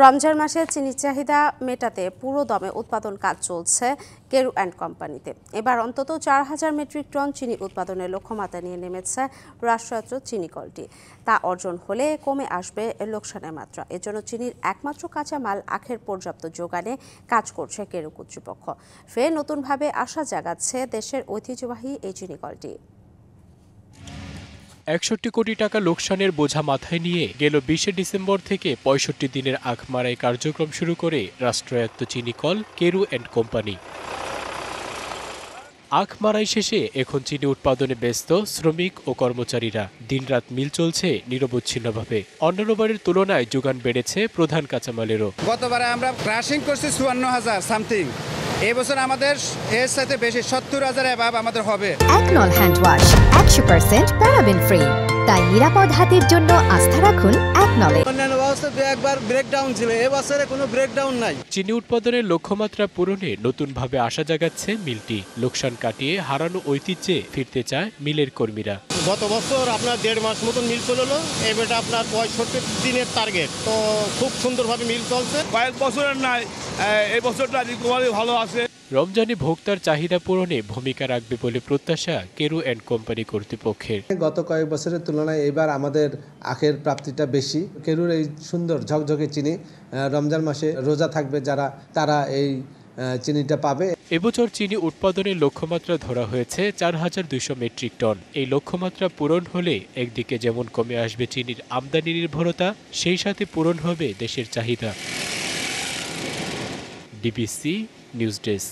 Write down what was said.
রমজান মাসে চিনির চাহিদা মেটাতে পুরো দমে উৎপাদন কাজ চলছে কেরু অ্যান্ড কোম্পানিতে। এবার অন্তত 4,000 মেট্রিক টন চিনি উৎপাদনের লক্ষ্যমাত্রা নিয়ে নেমেছে রাষ্ট্রায়ত্ত চিনি কলটি। তা অর্জন হলে কমে আসবে লোকসানের মাত্রা। এজন্য চিনির একমাত্র কাঁচামাল আখের পর্যাপ্ত যোগানে কাজ করছে কেরু কর্তৃপক্ষ। ফের নতুনভাবে আশা জাগাচ্ছে দেশের ঐতিহ্যবাহী এই চিনি কলটি। ৬১ কোটি টাকা লোকসানের বোঝা মাথায় নিয়ে গেল ২০ ডিসেম্বর থেকে ৬৫ দিনের আখ মারাই কার্যক্রম শুরু করে রাষ্ট্রায়ত্ত চিনি কল কেরু অ্যান্ড কোম্পানি। আখ মারাই শেষে এখন চিনি উৎপাদনে ব্যস্ত শ্রমিক ও কর্মচারীরা। দিনরাত মিল চলছে নিরবচ্ছিন্নভাবে। অন্যান্যবারের তুলনায় যোগান বেড়েছে প্রধান কাঁচামালেরও। গতবারে আমরা ক্রাশিং করছি ৫৪,০০০ সামথিং। এই বছর আমাদের এর সাথে বেশি ৭০,০০০ এভাব আমাদের হবে। একনল হ্যান্ড ওয়াশ ১০০% প্যারাবেন ফ্রি, তাই নিরাপদ হাতের জন্য আস্থা রাখুন একনলে। অন্যান্য বছর একবার ব্রেকডাউন ছিল, এবছরে কোনো ব্রেকডাউন নাই। চিনি উৎপাদনের লক্ষ্যমাত্রা পূরণে নতুনভাবে আশা জাগাচ্ছে মিলটি। লোকসান কাটিয়ে হারানো ঐতিহ্যে ফিরতে চায় মিলের কর্মীরা। গত বছর আপনার ১.৫ মাস মতন মিল চললো, এবারে আপনার ৬৫ দিনের টার্গেট। তো খুব সুন্দরভাবে মিল চলছে। কয়েক বছরের নাই, এই বছরটা ভালো আছে। রমজানে ভোক্তার চাহিদা পূরণে ভূমিকা রাখবে বলে প্রত্যাশা কেরু অ্যান্ড কোম্পানি কর্তৃপক্ষের। গত কয়েক বছরের তুলনায় এবার আমাদের আখের প্রাপ্তিটা বেশি। কেরুর এই সুন্দর ঝকঝকে চিনি রমজান মাসে রোজা থাকবে যারা, তারা এই চিনিটা পাবে। এবছর চিনি উৎপাদনের লক্ষ্যমাত্রা ধরা হয়েছে ৪,২০০ মেট্রিক টন। এই লক্ষ্যমাত্রা পূরণ হলে একদিকে যেমন কমে আসবে চিনির আমদানি নির্ভরতা, সেই সাথে পূরণ হবে দেশের চাহিদা। DBC news desk.